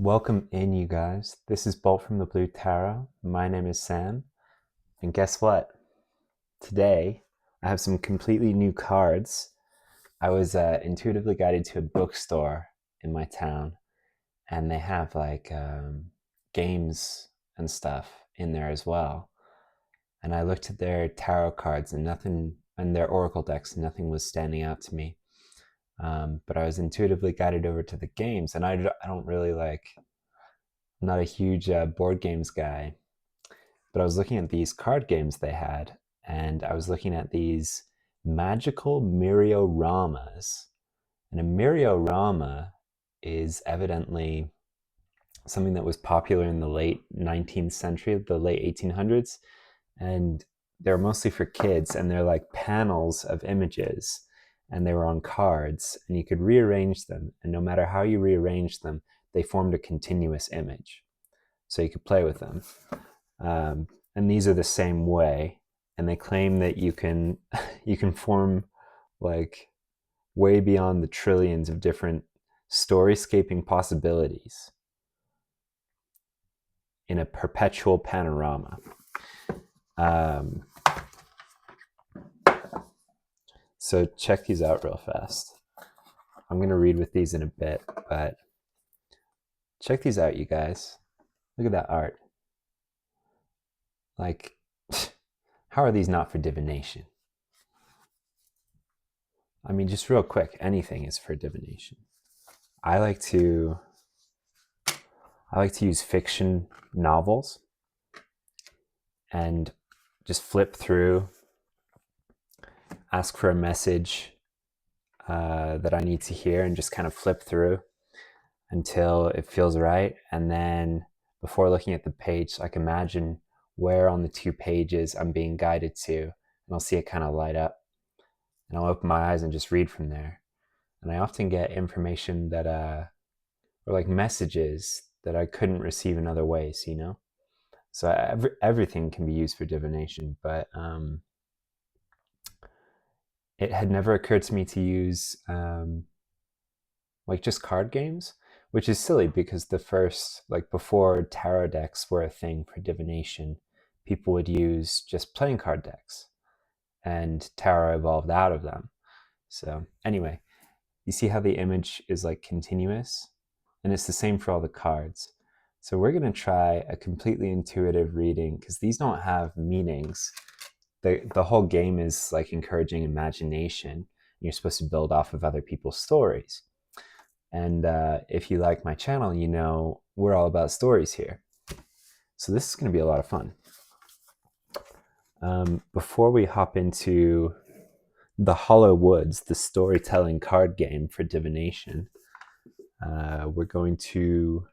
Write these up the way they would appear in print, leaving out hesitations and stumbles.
Welcome in, you guys. This is Bolt from the Blue Tarot. My name is Sam. And guess what? Today, I have some completely new cards. I was intuitively guided to a bookstore in my town, and they have like games and stuff in there as well. And I looked at their tarot cards and nothing, and their oracle decks, and nothing was standing out to me. But I was intuitively guided over to the games, and I don't really like, I'm not a huge board games guy, but I was looking at these card games they had, and I was looking at these magical Merioramas. And a Meriorama is evidently something that was popular in the late 19th century, the late 1800s, and they're mostly for kids, and they're like panels of images, and they were on cards, and you could rearrange them, and no matter how you rearrange them, they formed a continuous image. So you could play with them. And these are the same way, and they claim that you can form like way beyond the trillions of different storyscaping possibilities in a perpetual panorama. So check these out real fast. I'm going to read with these in a bit, but check these out, you guys. Look at that art. Like, how are these not for divination? I mean, just real quick, anything is for divination. I like to use fiction novels and just flip through, ask for a message that I need to hear, and just kind of flip through until it feels right. And then before looking at the page, I can imagine where on the 2 pages I'm being guided to, and I'll see it kind of light up. And I'll open my eyes and just read from there. And I often get information that, or like messages that I couldn't receive in other ways, you know? So everything can be used for divination, but it had never occurred to me to use like just card games, which is silly because the first, like before tarot decks were a thing for divination, people would use just playing card decks, and tarot evolved out of them. So anyway, you see how the image is like continuous, and it's the same for all the cards. So we're going to try a completely intuitive reading because these don't have meanings. The whole game is like encouraging imagination. You're supposed to build off of other people's stories. And if you like my channel, you know we're all about stories here. So this is going to be a lot of fun. Before we hop into the Hollow Woods, the storytelling card game for divination, we're going to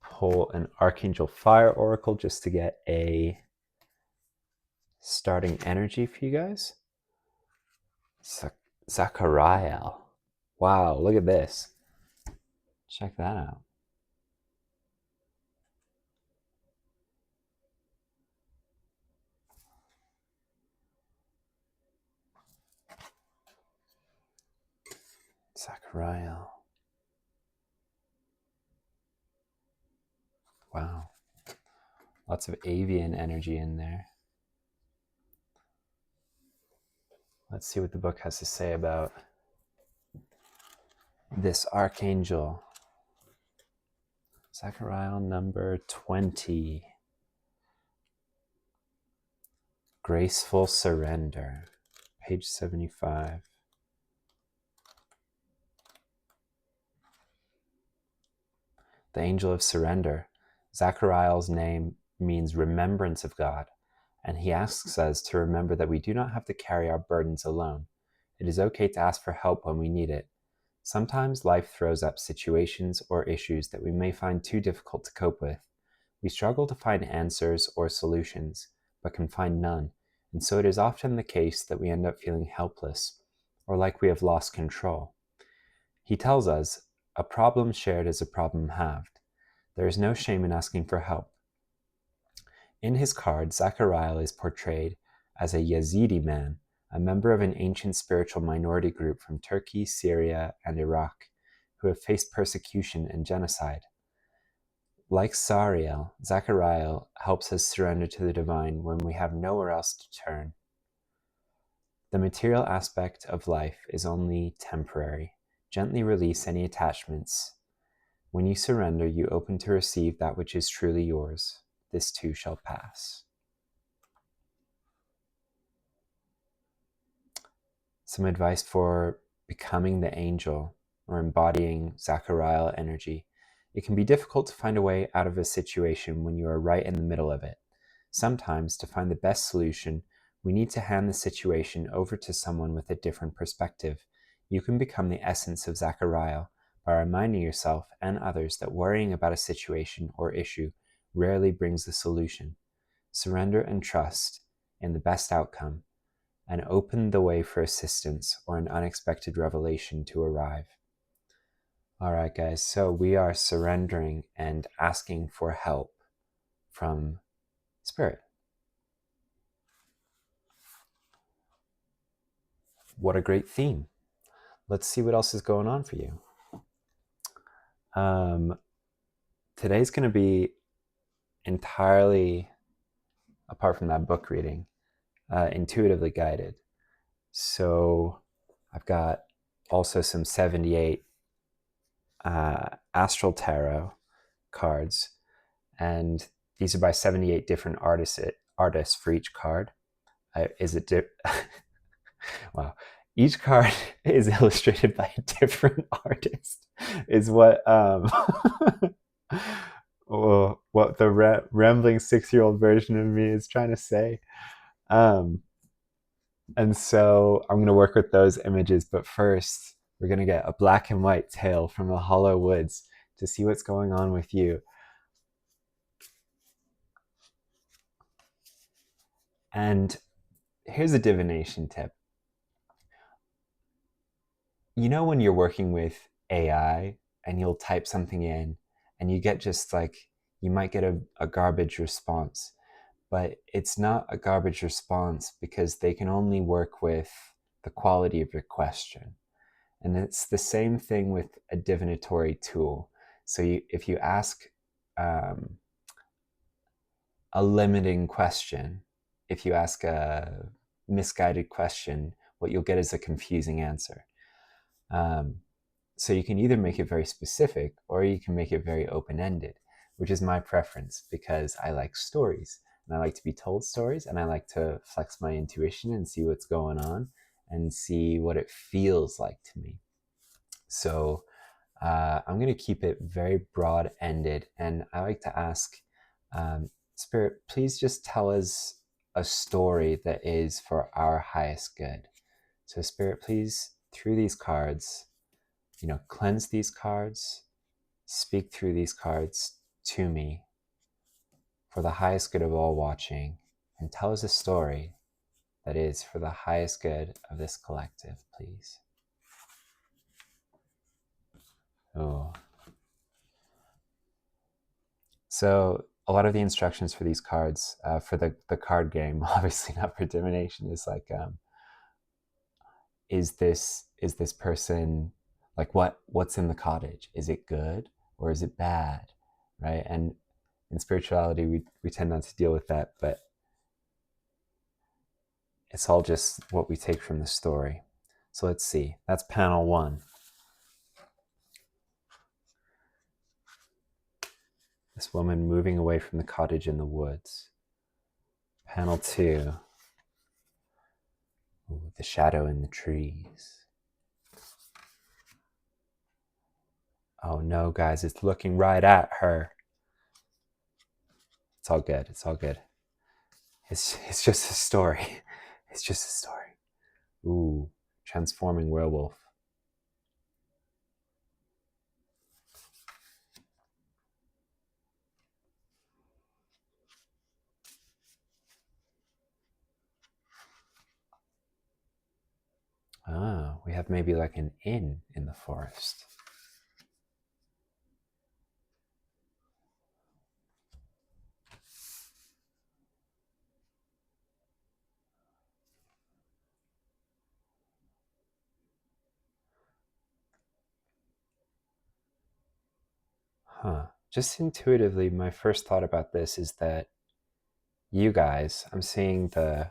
pull an Archangel Fire Oracle just to get a starting energy for you guys. Zachariel. Wow, look at this. Check that out. Zachariel. Wow. Lots of avian energy in there. Let's see what the book has to say about this archangel. Zachariel number 20. Graceful Surrender. Page 75. The Angel of Surrender. Zachariel's name means remembrance of God, and he asks us to remember that we do not have to carry our burdens alone. It is okay to ask for help when we need it. Sometimes life throws up situations or issues that we may find too difficult to cope with. We struggle to find answers or solutions, but can find none, and so it is often the case that we end up feeling helpless, or like we have lost control. He tells us, a problem shared is a problem halved. There is no shame in asking for help. In his card, Zachariel is portrayed as a Yazidi man, a member of an ancient spiritual minority group from Turkey, Syria, and Iraq, who have faced persecution and genocide. Like Sariel, Zachariel helps us surrender to the divine when we have nowhere else to turn. The material aspect of life is only temporary. Gently release any attachments. When you surrender, you open to receive that which is truly yours. This too shall pass. Some advice for becoming the angel or embodying Zachariel energy. It can be difficult to find a way out of a situation when you are right in the middle of it. Sometimes, to find the best solution, we need to hand the situation over to someone with a different perspective. You can become the essence of Zachariel by reminding yourself and others that worrying about a situation or issue rarely brings the solution. Surrender and trust in the best outcome, and open the way for assistance or an unexpected revelation to arrive. All right, guys, so we are surrendering and asking for help from Spirit. What a great theme. Let's see what else is going on for you. Today's going to be entirely, apart from that book reading, intuitively guided. So I've got also some 78 astral tarot cards, and these are by 78 different artists for each card. Wow. Each card is illustrated by a different artist, is what what the rambling 6-year-old version of me is trying to say. And so I'm going to work with those images, but first we're going to get a black and white tale from the hollow woods to see what's going on with you. And here's a divination tip. You know when you're working with AI and you'll type something in and you get just like, you might get a garbage response, but it's not a garbage response because they can only work with the quality of your question. And it's the same thing with a divinatory tool. So if you ask a limiting question, if you ask a misguided question, what you'll get is a confusing answer. So you can either make it very specific or you can make it very open-ended, which is my preference because I like stories and I like to be told stories and I like to flex my intuition and see what's going on and see what it feels like to me. So I'm going to keep it very broad-ended, and I like to ask, Spirit, please just tell us a story that is for our highest good. So Spirit, please, through these cards, cleanse these cards, speak through these cards to me for the highest good of all watching, and tell us a story that is for the highest good of this collective, please. Oh. So a lot of the instructions for these cards, for the card game, obviously not for divination, is like, is this person, like what's in the cottage? Is it good or is it bad, right? And in spirituality, we tend not to deal with that, but it's all just what we take from the story. So let's see. That's panel 1. This woman moving away from the cottage in the woods. Panel 2. Ooh, the shadow in the trees. Oh no, guys, it's looking right at her. It's all good. It's all good. It's just a story. It's just a story. Ooh, transforming werewolf. Ah, we have maybe like an inn in the forest. Just intuitively, my first thought about this is that you guys, I'm seeing the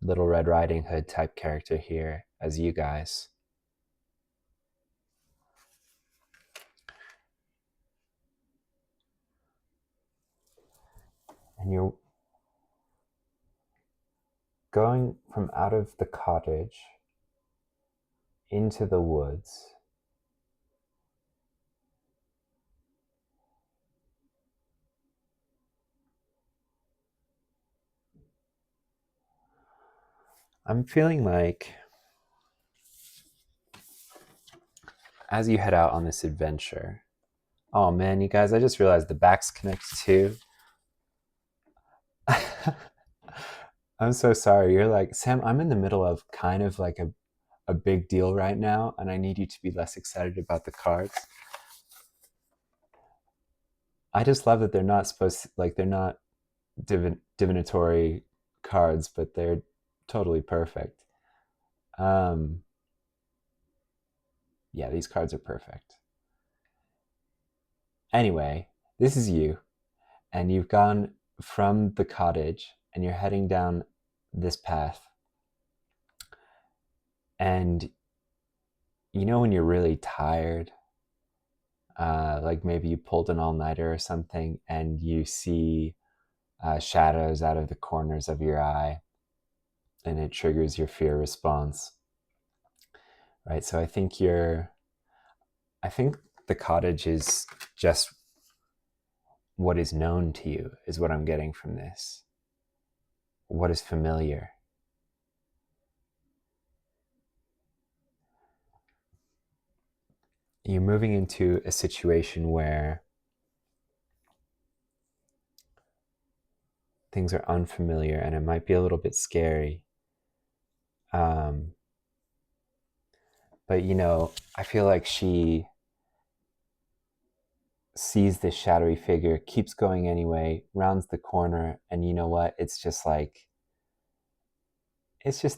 Little Red Riding Hood type character here as you guys. And you're going from out of the cottage into the woods. I'm feeling like as you head out on this adventure, oh man, you guys, I just realized the back's connected too. I'm so sorry. You're like, Sam, I'm in the middle of kind of like a big deal right now, and I need you to be less excited about the cards. I just love that they're not supposed to, like, they're not divinatory cards, but they're totally perfect. Yeah, these cards are perfect. Anyway, this is you, and you've gone from the cottage, and you're heading down this path. And you know when you're really tired, like maybe you pulled an all-nighter or something, and you see shadows out of the corners of your eye, and it triggers your fear response, right? So I think the cottage is just what is known to you, is what I'm getting from this. What is familiar. You're moving into a situation where things are unfamiliar and it might be a little bit scary. But you know, I feel like she sees this shadowy figure, keeps going anyway, rounds the corner, and you know what? It's just the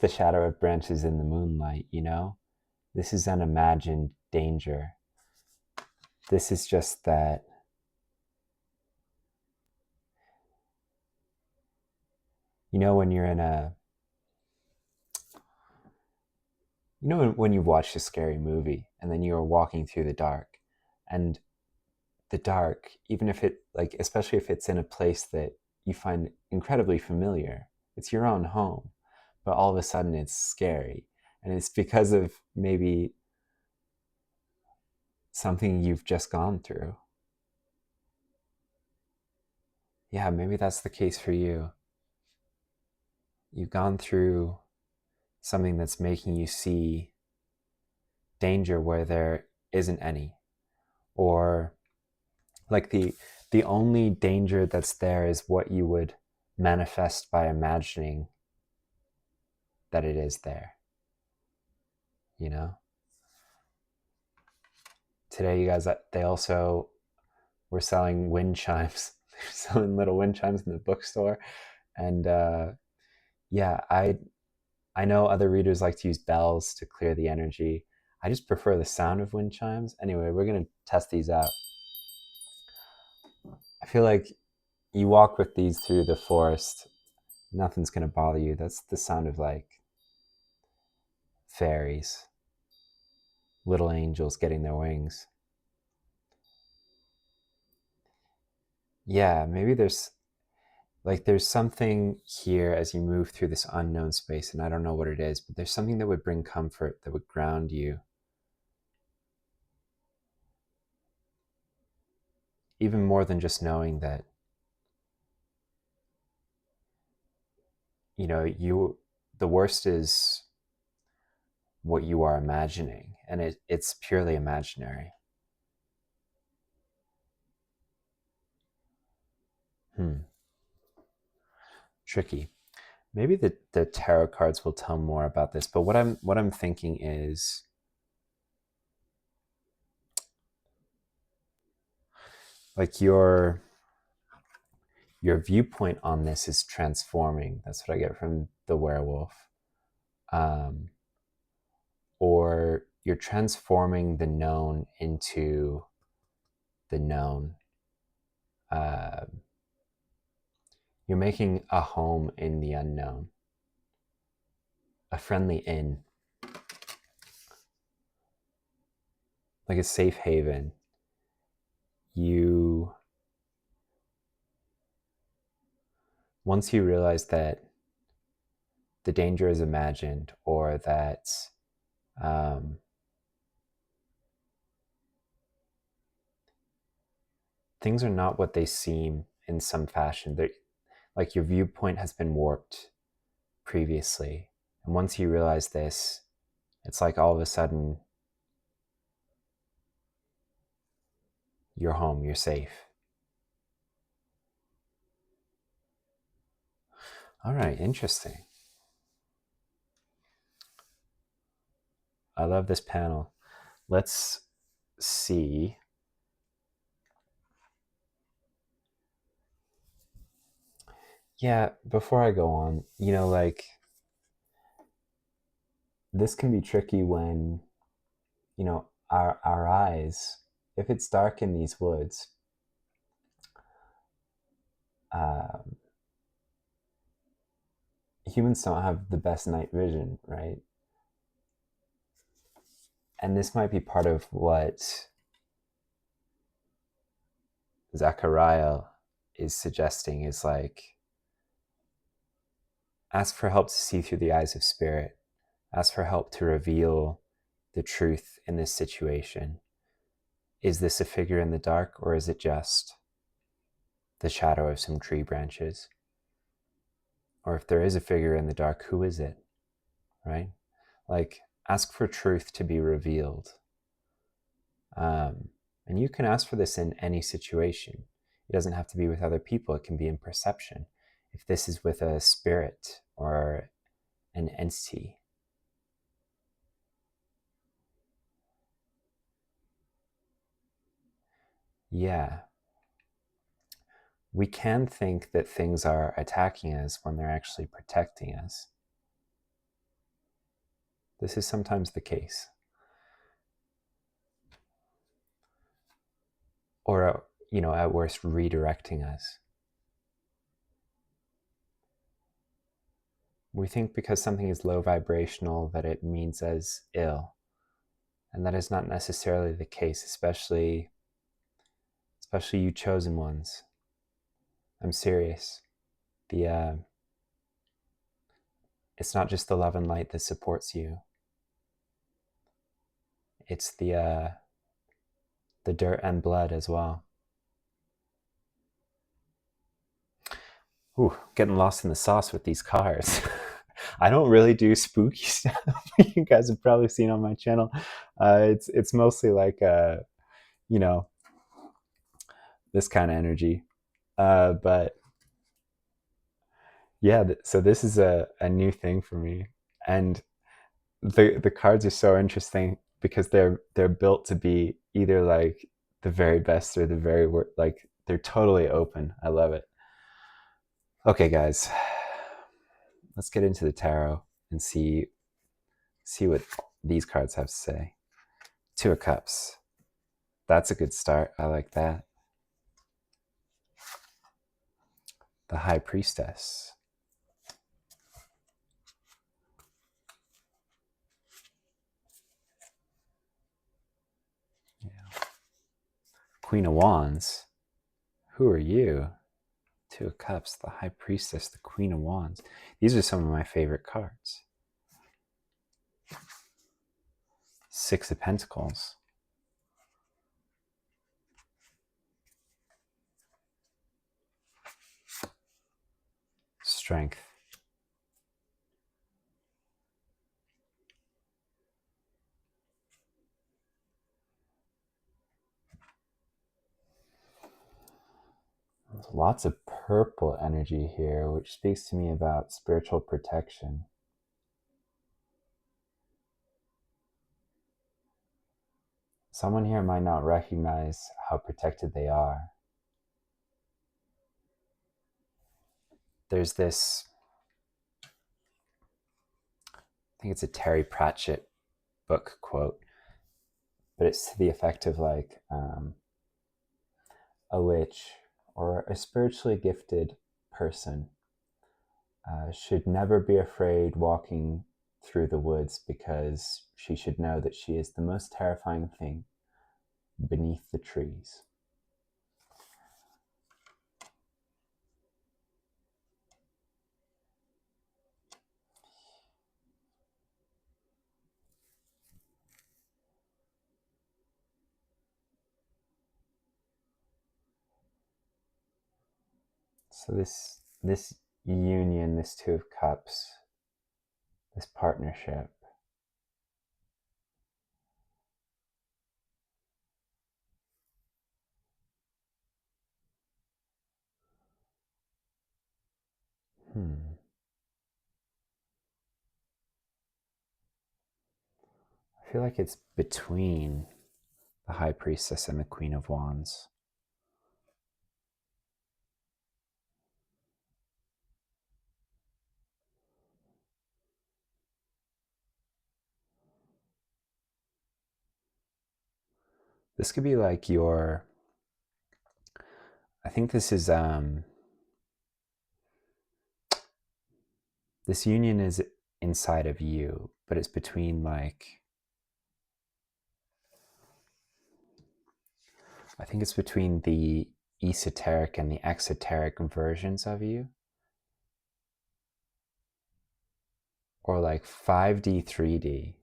shadow of branches in the moonlight, you know? This is an imagined danger. This is just that, you know, when you're in a, you know, when you've watched a scary movie and then you're walking through the dark, and the dark, even if it, like, especially if it's in a place that you find incredibly familiar, it's your own home, but all of a sudden it's scary. And it's because of maybe something you've just gone through. Yeah, maybe that's the case for you. You've gone through something that's making you see danger where there isn't any, or like the only danger that's there is what you would manifest by imagining that it is there, you know? Today, you guys, they also were selling wind chimes. They're selling little wind chimes in the bookstore. And yeah, I know other readers like to use bells to clear the energy. I just prefer the sound of wind chimes. Anyway, we're going to test these out. I feel like you walk with these through the forest, nothing's going to bother you. That's the sound of like fairies, little angels getting their wings. Yeah, maybe there's something here as you move through this unknown space, and I don't know what it is, but there's something that would bring comfort, that would ground you. Even more than just knowing that, you know, the worst is what you are imagining, and it's purely imaginary. Tricky. Maybe the tarot cards will tell more about this, but what I'm thinking is, like, your viewpoint on this is transforming. That's what I get from the werewolf. Or you're transforming the known into the known. You're making a home in the unknown, a friendly inn, like a safe haven. Once you realize that the danger is imagined, or that things are not what they seem in some fashion, like your viewpoint has been warped previously. And once you realize this, it's like all of a sudden you're home, you're safe. All right, interesting. I love this panel. Let's see. Yeah, before I go on, like, this can be tricky when, our eyes, if it's dark in these woods, humans don't have the best night vision, right? And this might be part of what Zachariah is suggesting, is like, ask for help to see through the eyes of spirit. Ask for help to reveal the truth in this situation. Is this a figure in the dark, or is it just the shadow of some tree branches? Or if there is a figure in the dark, who is it, right? Like, ask for truth to be revealed. And you can ask for this in any situation. It doesn't have to be with other people. It can be in perception. If this is with a spirit or an entity. Yeah. We can think that things are attacking us when they're actually protecting us. This is sometimes the case. Or, at worst, redirecting us. We think because something is low vibrational that it means us ill. And that is not necessarily the case, especially you chosen ones. I'm serious. It's not just the love and light that supports you. It's the dirt and blood as well. Ooh, getting lost in the sauce with these cards. I don't really do spooky stuff. You guys have probably seen on my channel. It's mostly like this kind of energy. But yeah, so this is a new thing for me, and the cards are so interesting because they're built to be either like the very best or the very worst. Like, they're totally open. I love it. Okay, guys, let's get into the tarot and see what these cards have to say. Two of Cups. That's a good start. I like that. The High Priestess. Yeah. Queen of Wands. Who are you? Two of Cups, the High Priestess, the Queen of Wands. These are some of my favorite cards. Six of Pentacles. Strength. There's lots of purple energy here, which speaks to me about spiritual protection. Someone here might not recognize how protected they are. There's this, I think it's a Terry Pratchett book quote, but it's to the effect of like, a witch or a spiritually gifted person should never be afraid walking through the woods, because she should know that she is the most terrifying thing beneath the trees. So this union, this Two of Cups, this partnership, I feel like it's between the High Priestess and the Queen of Wands. This could be like your, I think this is, this union is inside of you, but it's between like, I think it's between the esoteric and the exoteric versions of you. Or like 5D, 3D.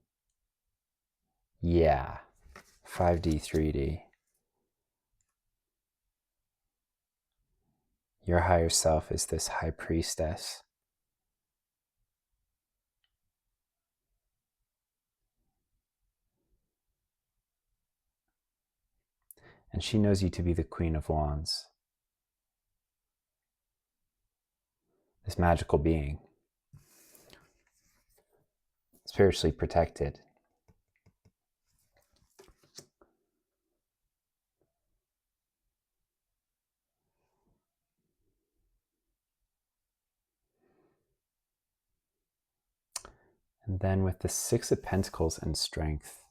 Yeah, 5D, 3D. Your higher self is this High Priestess. And she knows you to be the Queen of Wands, this magical being, spiritually protected. And then with the Six of Pentacles and Strength,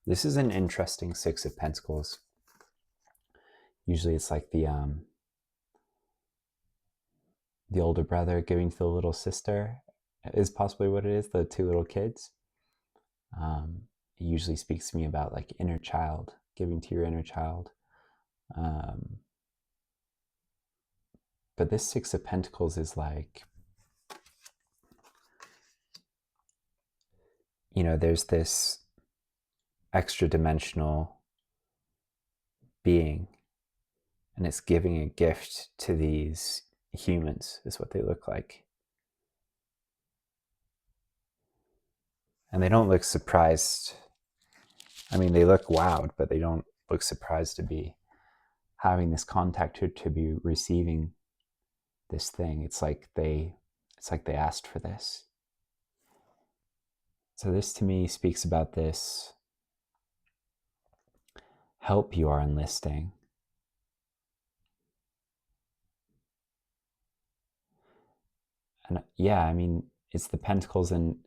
this is an interesting Six of Pentacles. Usually it's like the older brother giving to the little sister is possibly what it is, the two little kids. It usually speaks to me about like inner child, giving to your inner child. But this Six of Pentacles is like, you know, there's this extra dimensional being, and it's giving a gift to these humans, is what they look like. And they don't look surprised. I mean, they look wowed, but they don't look surprised to be having this contact, to be receiving this thing. It's like they asked for this. So this to me speaks about this help you are enlisting. And yeah, I mean, it's the pentacles, and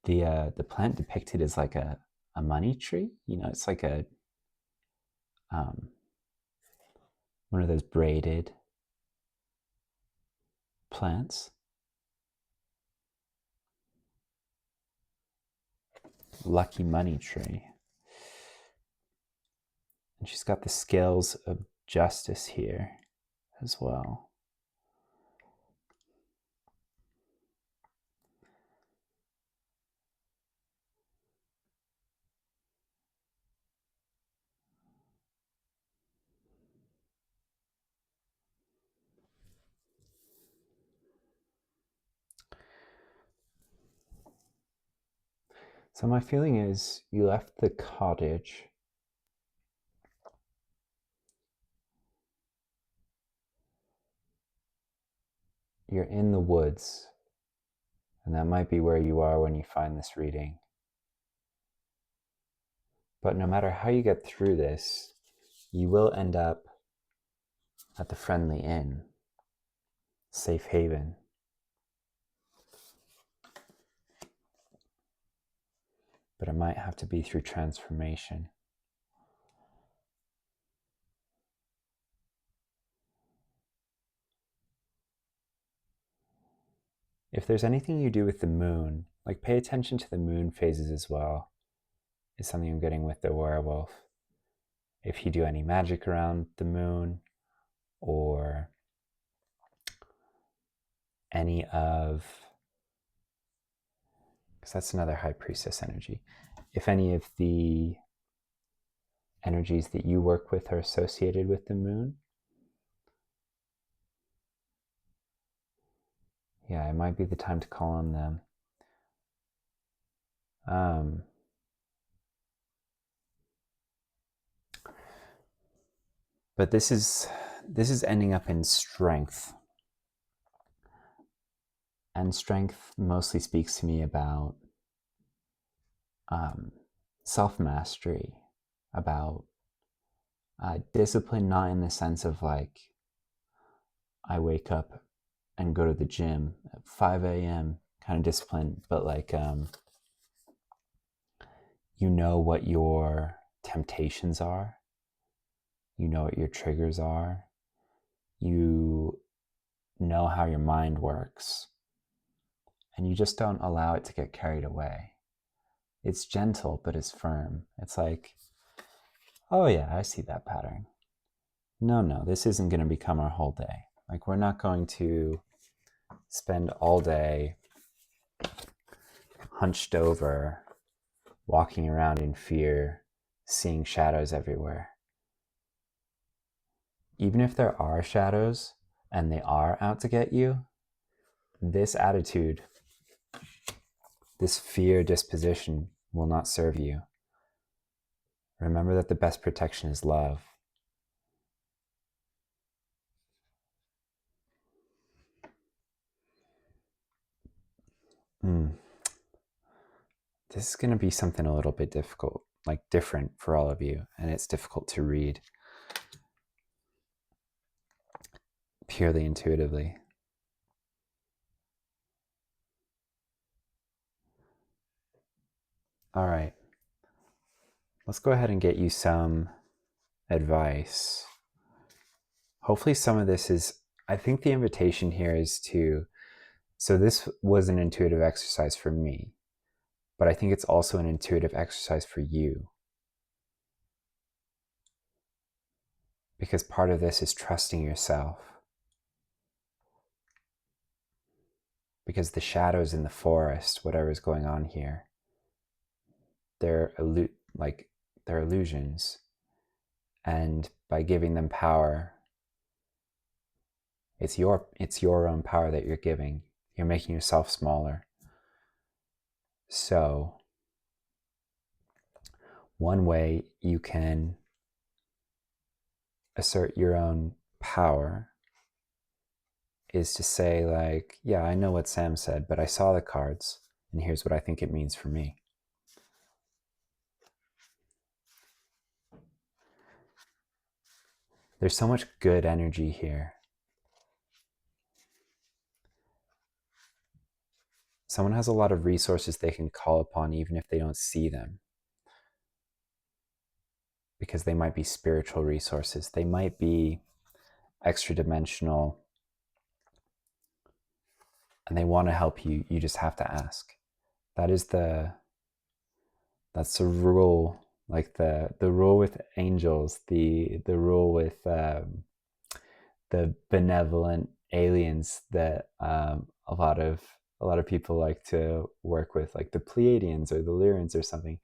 the plant depicted is like a money tree. You know, it's like a one of those braided plants. Lucky money tree. And she's got the scales of justice here as well. So my feeling is you left the cottage you're in the woods, and that might be where you are when you find this reading. But no matter how you get through this, you will end up at the friendly inn, safe haven. But it might have to be through transformation. if there's anything you do with the moon, like pay attention to the moon phases as well, is something I'm getting with the werewolf. If you do any magic around the moon, or any of, because that's another high priestess energy, if any of the energies that you work with are associated with the moon, yeah, it might be the time to call on them. But this is ending up in strength. And strength mostly speaks to me about self-mastery, about discipline, not in the sense of like, I wake up and go to the gym at 5 a.m. kind of discipline, but like, you know what your temptations are, you know what your triggers are, you know how your mind works, and you just don't allow it to get carried away. It's gentle, but it's firm. It's like, oh yeah, I see that pattern. No, this isn't going to become our whole day. Like, we're not going to spend all day hunched over, walking around in fear, seeing shadows everywhere. Even if there are shadows and they are out to get you, this attitude, this fear disposition will not serve you. Remember that the best protection is love. This is going to be something a little bit difficult, like different for all of you, and it's difficult to read purely intuitively. All right, let's go ahead and get you some advice. Hopefully some of this is, I think the invitation here is to, so this was an intuitive exercise for me, but I think it's also an intuitive exercise for you. Because part of this is trusting yourself. Because the shadows in the forest, whatever is going on here, they're illusions. And by giving them power, it's your own power that you're giving. You're making yourself smaller. So one way you can assert your own power is to say, like, yeah, I know what Sam said, but I saw the cards, and here's what I think it means for me. There's so much good energy here. Someone has a lot of resources they can call upon even if they don't see them. Because they might be spiritual resources. They might be extra dimensional, and they want to help you. You just have to ask. That's the rule, like the rule with angels, the rule with the benevolent aliens that a lot of people like to work with, like the Pleiadians or the Lyrians or something.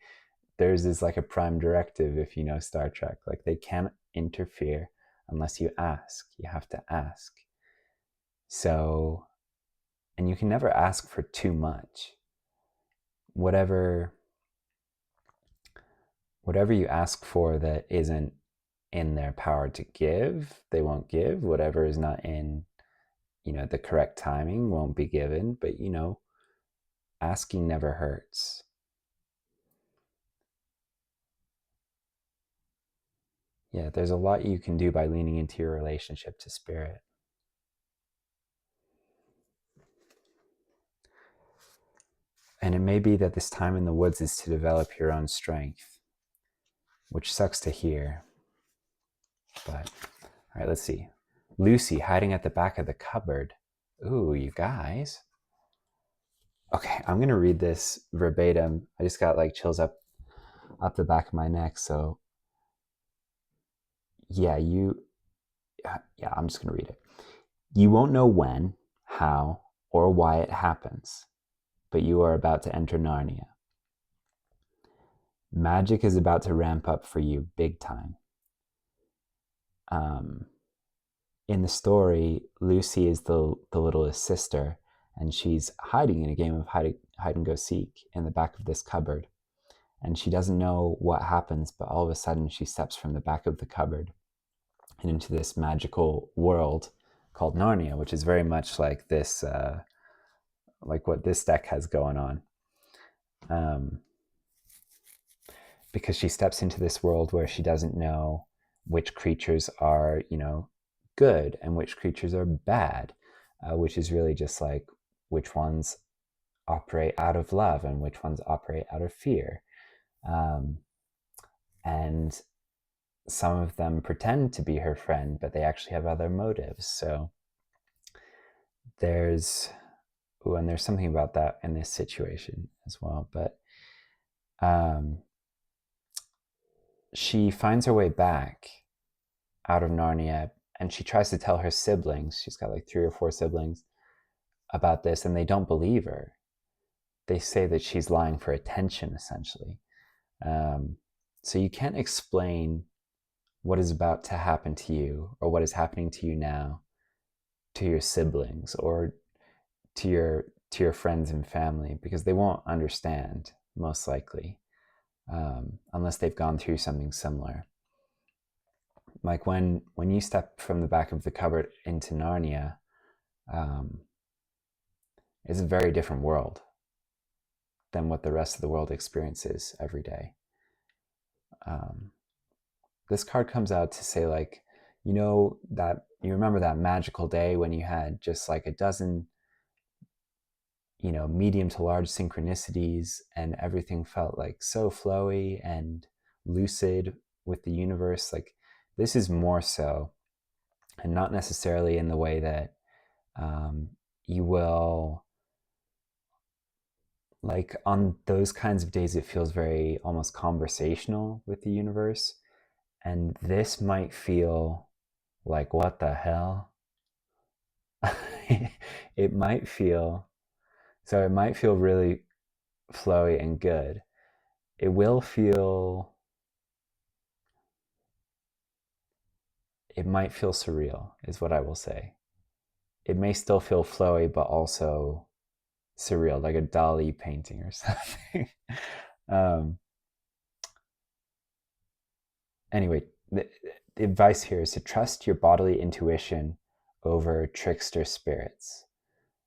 Theirs is like a prime directive, if you know Star Trek. Like, they can't interfere unless you ask. You have to ask. So, and you can never ask for too much. Whatever you ask for that isn't in their power to give, they won't give. Whatever is not in, the correct timing won't be given. But, asking never hurts. Yeah, there's a lot you can do by leaning into your relationship to spirit. And it may be that this time in the woods is to develop your own strength, which sucks to hear. But, all right, let's see. Lucy hiding at the back of the cupboard. Ooh, you guys. Okay, I'm going to read this verbatim. I just got like chills up the back of my neck. So yeah, I'm just going to read it. You won't know when, how, or why it happens, but you are about to enter Narnia. Magic is about to ramp up for you big time. In the story, Lucy is the littlest sister, and she's hiding in a game of hide and go seek in the back of this cupboard. And she doesn't know what happens, but all of a sudden she steps from the back of the cupboard and into this magical world called Narnia, which is very much like this, like what this deck has going on. Because she steps into this world where she doesn't know which creatures are, good and which creatures are bad, which is really just like which ones operate out of love and which ones operate out of fear. And some of them pretend to be her friend, but they actually have other motives. So there's something about that in this situation as well. But she finds her way back out of Narnia, and she tries to tell her siblings, she's got like 3 or 4 siblings, about this, and they don't believe her. They say that she's lying for attention, essentially. So you can't explain what is about to happen to you or what is happening to you now to your siblings or to your friends and family, because they won't understand, most likely, unless they've gone through something similar. Like when you step from the back of the cupboard into Narnia, it's a very different world than what the rest of the world experiences every day. This card comes out to say, like, that you remember that magical day when you had just like a dozen, medium to large synchronicities, and everything felt like so flowy and lucid with the universe. Like, this is more so, and not necessarily in the way that you will, like, on those kinds of days it feels very almost conversational with the universe, and this might feel like, what the hell? It might feel really flowy and good. It might feel surreal, is what I will say. It may still feel flowy, but also surreal, like a Dali painting or something. Anyway, the advice here is to trust your bodily intuition over trickster spirits,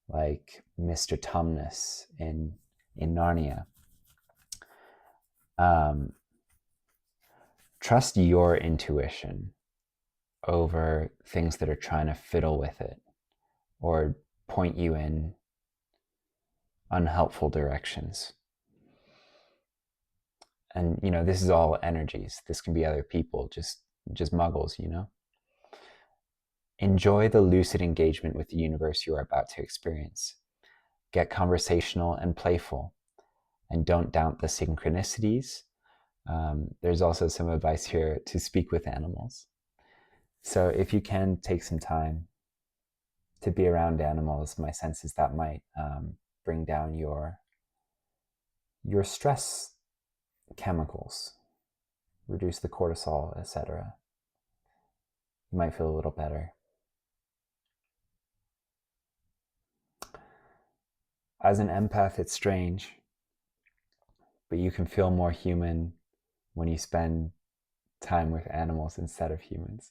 like Mr. Tumnus in Narnia. Trust your intuition over things that are trying to fiddle with it or point you in unhelpful directions. And this is all energies. This can be other people, just muggles. Enjoy the lucid engagement with the universe you are about to experience. Get conversational and playful, and don't doubt the synchronicities. There's also some advice here to speak with animals. So if you can take some time to be around animals, my sense is that might bring down your stress chemicals, reduce the cortisol, etc. You might feel a little better. As an empath, it's strange, but you can feel more human when you spend time with animals instead of humans.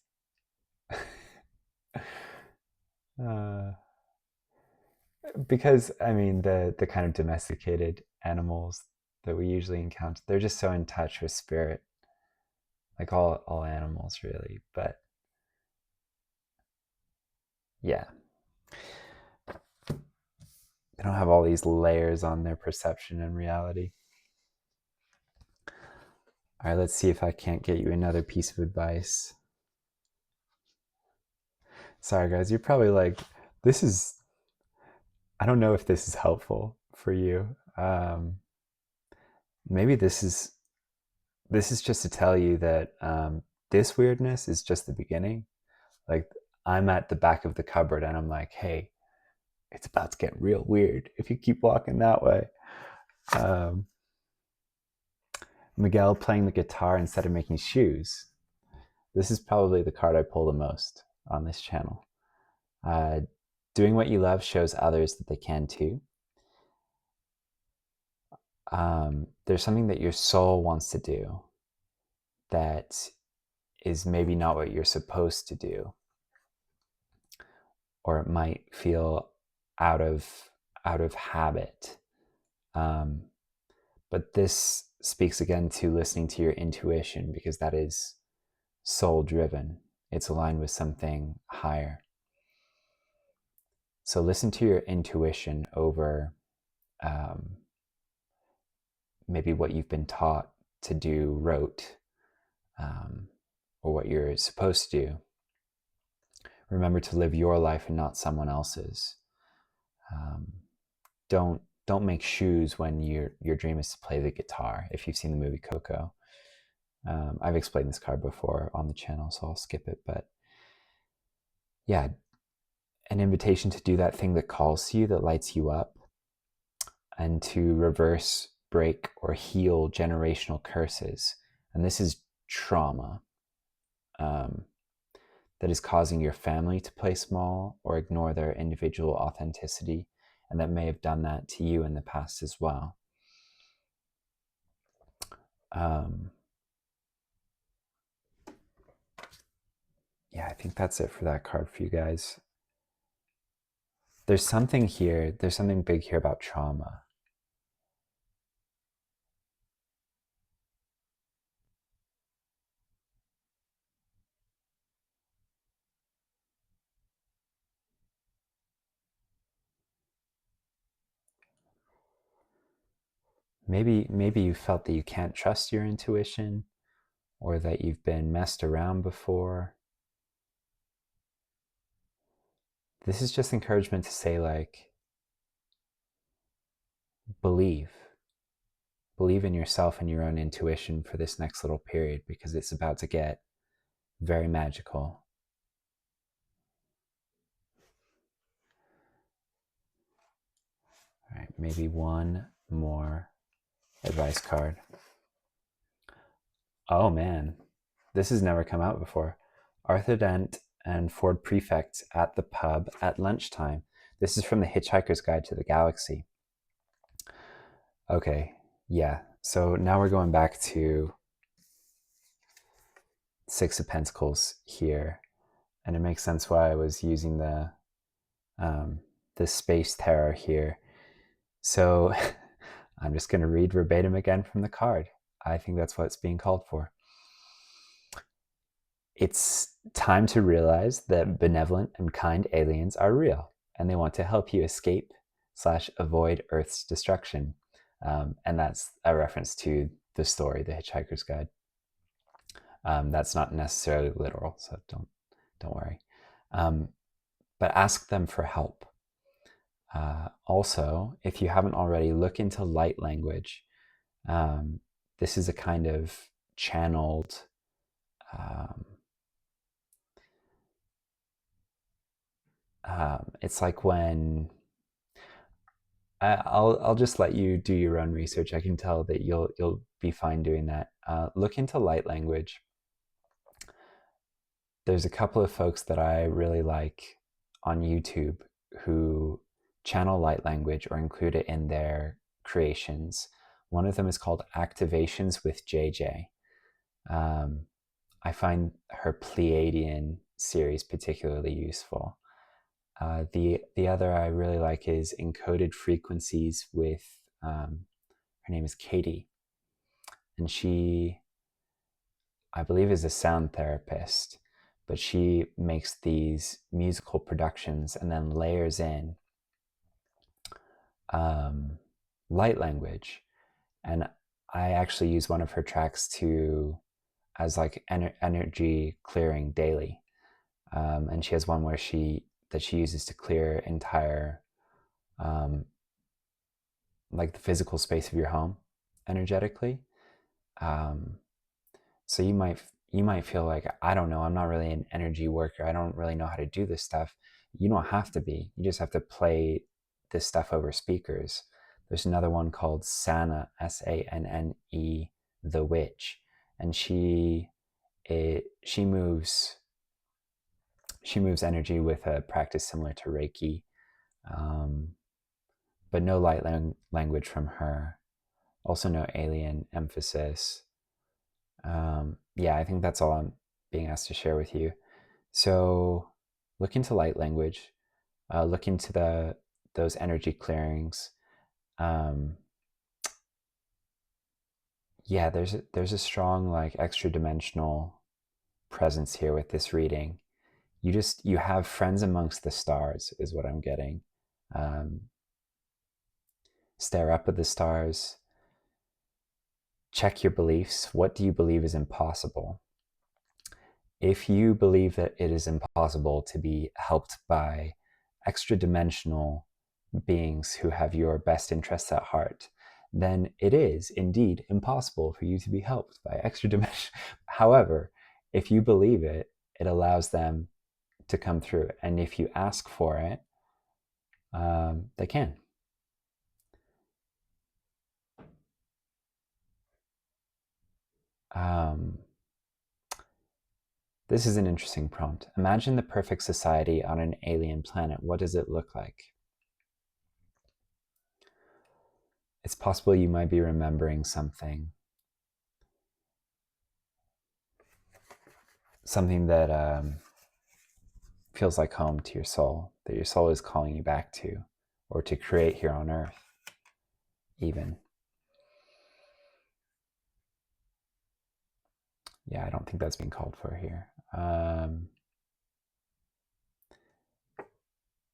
Because, I mean, the kind of domesticated animals that we usually encounter, they're just so in touch with spirit, like all animals, really. But yeah, they don't have all these layers on their perception and reality. All right, let's see if I can't get you another piece of advice. Sorry, guys, you're probably like, I don't know if this is helpful, for you. Maybe this is just to tell you that this weirdness is just the beginning. Like, I'm at the back of the cupboard and I'm like, hey, it's about to get real weird if you keep walking that way. Miguel playing the guitar instead of making shoes. This is probably the card I pull the most on this channel. Doing what you love shows others that they can too. There's something that your soul wants to do that is maybe not what you're supposed to do, or it might feel out of habit. But this speaks again to listening to your intuition, because that is soul driven. It's aligned with something higher. So listen to your intuition over maybe what you've been taught to do rote, or what you're supposed to do. Remember to live your life and not someone else's. Don't make shoes when your dream is to play the guitar. If you've seen the movie Coco, I've explained this card before on the channel, so I'll skip it. But yeah, an invitation to do that thing that calls to you, that lights you up, and to reverse, break, or heal generational curses. And this is trauma that is causing your family to play small or ignore their individual authenticity, and that may have done that to you in the past as well. Yeah, I think that's it for that card for you guys. There's something here, there's something big here about trauma. Maybe you felt that you can't trust your intuition, or that you've been messed around before. This is just encouragement to say, like, believe in yourself and your own intuition for this next little period, because it's about to get very magical. All right, maybe one more advice card. Oh man, this has never come out before. Arthur Dent and Ford Prefect at the pub at lunchtime. This is from the Hitchhiker's Guide to the Galaxy. Okay, yeah. So now we're going back to Six of Pentacles here, and it makes sense why I was using the space tarot here. So I'm just going to read verbatim again from the card. I think that's what it's being called for. It's time to realize that benevolent and kind aliens are real, and they want to help you escape/avoid Earth's destruction. And that's a reference to the story, The Hitchhiker's Guide. That's not necessarily literal, so don't worry. But ask them for help. Also, if you haven't already, look into light language. This is a kind of channeled it's like when I'll just let you do your own research. I can tell that you'll be fine doing that. Look into light language. There's a couple of folks that I really like on YouTube who channel light language or include it in their creations. One of them is called Activations with JJ. I find her Pleiadian series particularly useful. The other I really like is Encoded Frequencies with, her name is Katie. And she, I believe, is a sound therapist, but she makes these musical productions and then layers in light language. And I actually use one of her tracks as like energy clearing daily. And she has one where she uses to clear entire like the physical space of your home energetically. So you might feel like, I don't know, I'm not really an energy worker. I don't really know how to do this stuff. You don't have to be. You just have to play this stuff over speakers. There's another one called Sanne, Sanne, the witch, and she moves energy with a practice similar to Reiki, but no light language from her. Also no alien emphasis. Yeah, I think that's all I'm being asked to share with you. So look into light language, look into those energy clearings. Yeah, there's a strong like extra dimensional presence here with this reading. You have friends amongst the stars is what I'm getting. Stare up at the stars. Check your beliefs. What do you believe is impossible? If you believe that it is impossible to be helped by extra dimensional beings who have your best interests at heart, then it is indeed impossible for you to be helped by extra dimension. However, if you believe it, it allows them to come through. And if you ask for it, they can. This is an interesting prompt. Imagine the perfect society on an alien planet. What does it look like? It's possible you might be remembering something that feels like home to your soul, that your soul is calling you back to, or to create here on Earth, even. Yeah, I don't think that's being called for here.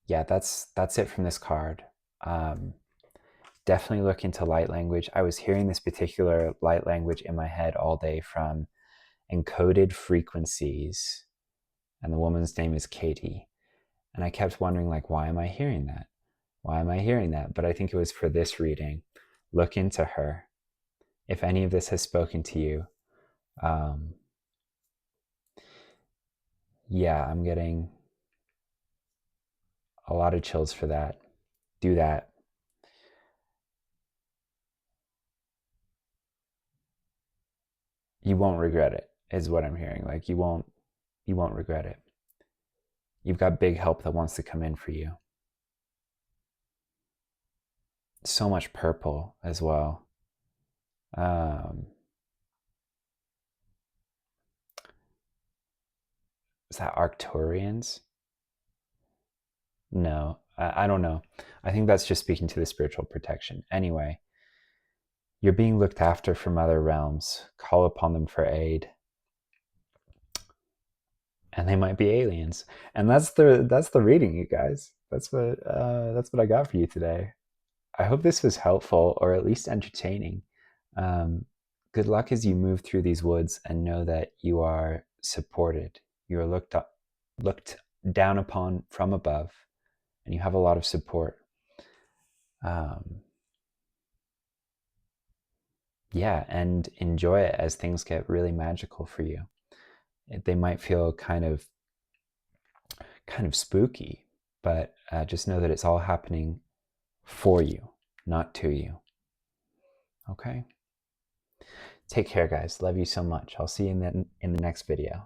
Yeah, that's it from this card. Definitely look into light language. I was hearing this particular light language in my head all day from encoded frequencies, and the woman's name is Katie. And I kept wondering, like, why am I hearing that? Why am I hearing that? But I think it was for this reading. Look into her. If any of this has spoken to you, yeah, I'm getting a lot of chills for that. Do that. You won't regret it, is what I'm hearing. Like, you won't regret it. You've got big help that wants to come in for you. So much purple as well. Is that Arcturians? No, I don't know. I think that's just speaking to the spiritual protection. Anyway, you're being looked after from other realms. Call upon them for aid. And they might be aliens. And that's the reading, you guys. That's what I got for you today. I hope this was helpful or at least entertaining. Good luck as you move through these woods, and know that you are supported. You are looked down upon from above, and you have a lot of support. Yeah, and enjoy it as things get really magical for you. They might feel kind of spooky, but just know that it's all happening for you, not to you. Okay? Take care, guys. Love you so much. I'll see you in the next video.